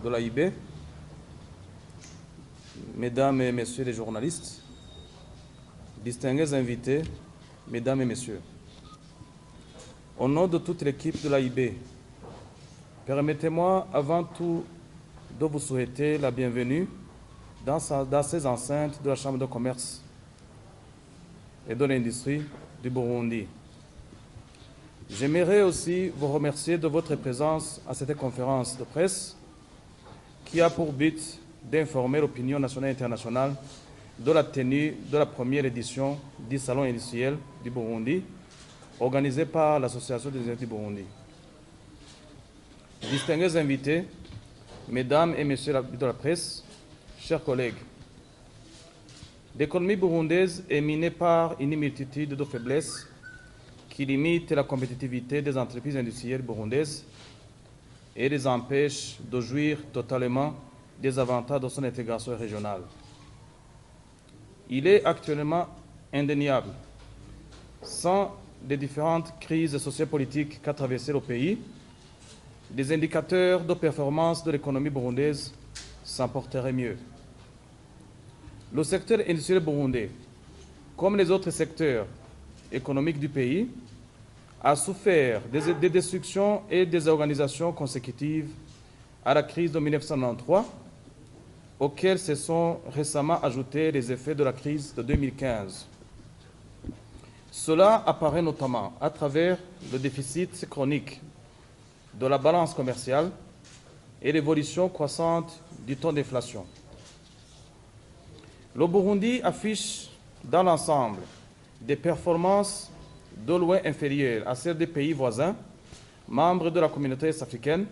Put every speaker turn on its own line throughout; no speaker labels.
de l'AIB, mesdames et messieurs les journalistes, distingués invités, mesdames et messieurs, au nom de toute l'équipe de l'AIB, permettez-moi avant tout de vous souhaiter la bienvenue dans ces enceintes de la Chambre de commerce et de l'industrie du Burundi. J'aimerais aussi vous remercier de votre présence à cette conférence de presse qui a pour but d'informer l'opinion nationale et internationale de la tenue de la première édition du Salon industriel du Burundi, organisé par l'Association des industries du Burundi. Distingués invités, mesdames et messieurs de la presse, chers collègues, l'économie burundaise est minée par une multitude de faiblesses qui limitent la compétitivité des entreprises industrielles burundaises et les empêchent de jouir totalement des avantages de son intégration régionale. Il est actuellement indéniable, sans les différentes crises sociopolitiques qu'a traversé le pays, les indicateurs de performance de l'économie burundaise s'en porteraient mieux. Le secteur industriel burundais, comme les autres secteurs économiques du pays, a souffert des destructions et des organisations consécutives à la crise de 1993, auxquelles se sont récemment ajoutés les effets de la crise de 2015. Cela apparaît notamment à travers le déficit chronique de la balance commerciale et l'évolution croissante du taux d'inflation. Le Burundi affiche dans l'ensemble des performances de loin inférieures à celles des pays voisins, membres de la communauté est-africaine,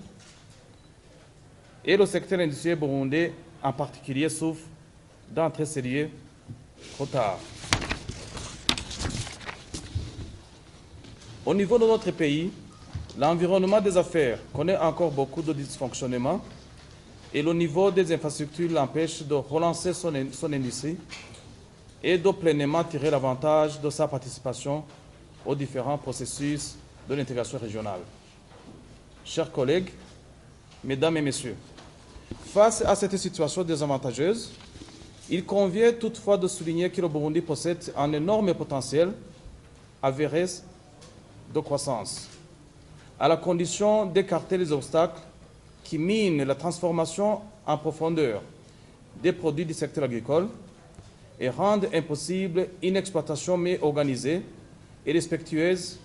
et le secteur industriel burundais en particulier souffre d'un très sérieux retard. Au niveau de notre pays, l'environnement des affaires connaît encore beaucoup de dysfonctionnements et le niveau des infrastructures l'empêche de relancer son industrie et de pleinement tirer l'avantage de sa participation aux différents processus de l'intégration régionale. Chers collègues, mesdames et messieurs, face à cette situation désavantageuse, il convient toutefois de souligner que le Burundi possède un énorme potentiel avéré de croissance, à la condition d'écarter les obstacles qui minent la transformation en profondeur des produits du secteur agricole et rendent impossible une exploitation mieux organisée et respectueuse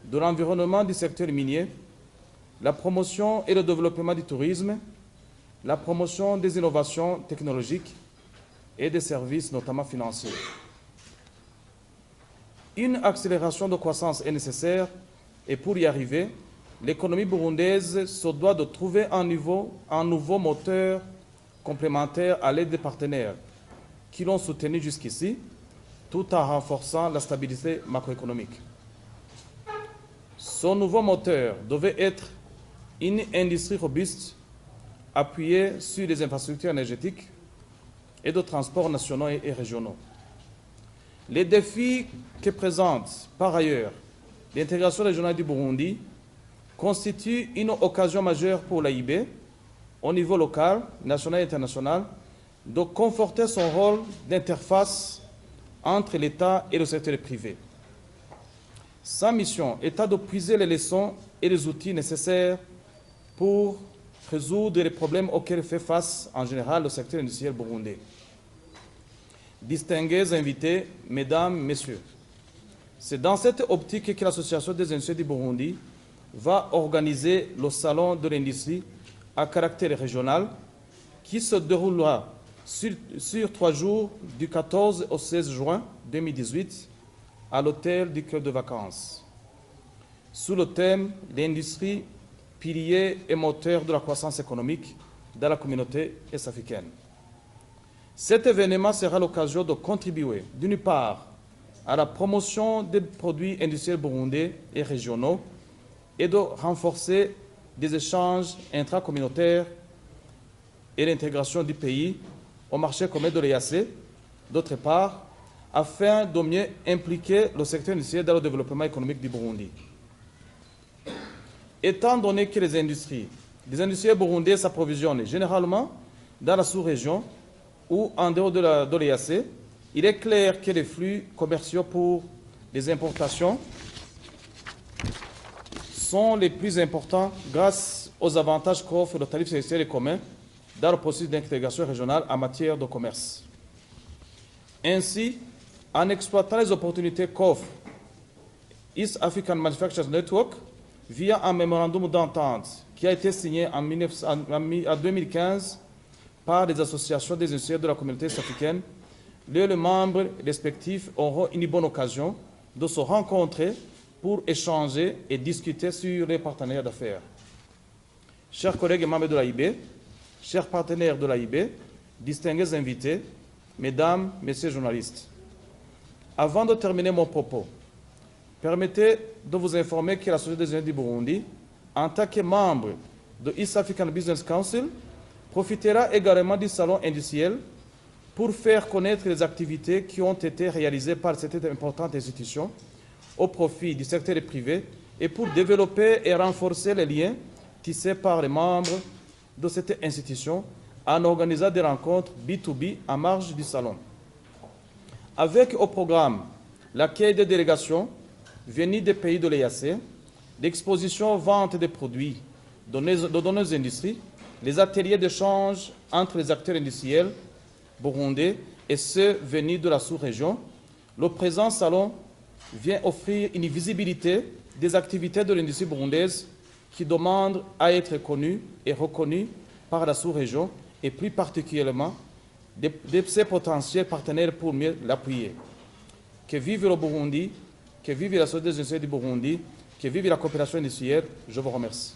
de l'environnement du secteur minier, la promotion et le développement du tourisme, la promotion des innovations technologiques et des services, notamment financiers. Une accélération de croissance est nécessaire et pour y arriver, l'économie burundaise se doit de trouver un nouveau moteur complémentaire à l'aide des partenaires qui l'ont soutenu jusqu'ici, tout en renforçant la stabilité macroéconomique. Ce nouveau moteur devait être une industrie robuste appuyée sur les infrastructures énergétiques et de transports nationaux et régionaux. Les défis que présente par ailleurs l'intégration régionale du Burundi constituent une occasion majeure pour l'AIB, au niveau local, national et international, de conforter son rôle d'interface entre l'État et le secteur privé. Sa mission est de puiser les leçons et les outils nécessaires pour résoudre les problèmes auxquels fait face en général le secteur industriel burundais. Distingués invités, mesdames, messieurs, c'est dans cette optique que l'Association des industries du Burundi va organiser le Salon de l'industrie à caractère régional qui se déroulera sur 3 jours du 14 au 16 juin 2018 à l'hôtel du club de vacances, sous le thème « L'industrie, pilier et moteur de la croissance économique dans la communauté est-africaine ». Cet événement sera l'occasion de contribuer, d'une part, à la promotion des produits industriels burundais et régionaux et de renforcer des échanges intracommunautaires et l'intégration du pays au marché commun de l'EAC, d'autre part, afin de mieux impliquer le secteur industriel dans le développement économique du Burundi. Étant donné que les industries des industriels burundais s'approvisionnent généralement dans la sous-région ou en dehors de l'EAC, il est clair que les flux commerciaux pour les importations sont les plus importants grâce aux avantages qu'offre le tarif sélectionnel commun dans le processus d'intégration régionale en matière de commerce. Ainsi, en exploitant les opportunités qu'offre East African Manufacturers Network via un mémorandum d'entente qui a été signé en 2015 par les associations des industriels de la communauté africaine, les membres respectifs auront une bonne occasion de se rencontrer pour échanger et discuter sur les partenaires d'affaires. Chers collègues et membres de l'AIB, chers partenaires de l'AIB, distingués invités, mesdames, messieurs journalistes, avant de terminer mon propos, permettez de vous informer que la Société des Industriels du Burundi, en tant que membre de East African Business Council, profitera également du salon industriel pour faire connaître les activités qui ont été réalisées par cette importante institution au profit du secteur privé et pour développer et renforcer les liens tissés par les membres de cette institution en organisant des rencontres B2B en marge du salon. Avec au programme l'accueil des délégations venues des pays de l'EAC, l'exposition vente des produits de nos industries, les ateliers d'échange entre les acteurs industriels burundais et ceux venus de la sous-région, le présent salon vient offrir une visibilité des activités de l'industrie burundaise qui demandent à être connues et reconnues par la sous-région et plus particulièrement de ses potentiels partenaires pour mieux l'appuyer. Que vive le Burundi, que vive la Société des industriels du Burundi, que vive la coopération industrielle. Je vous remercie.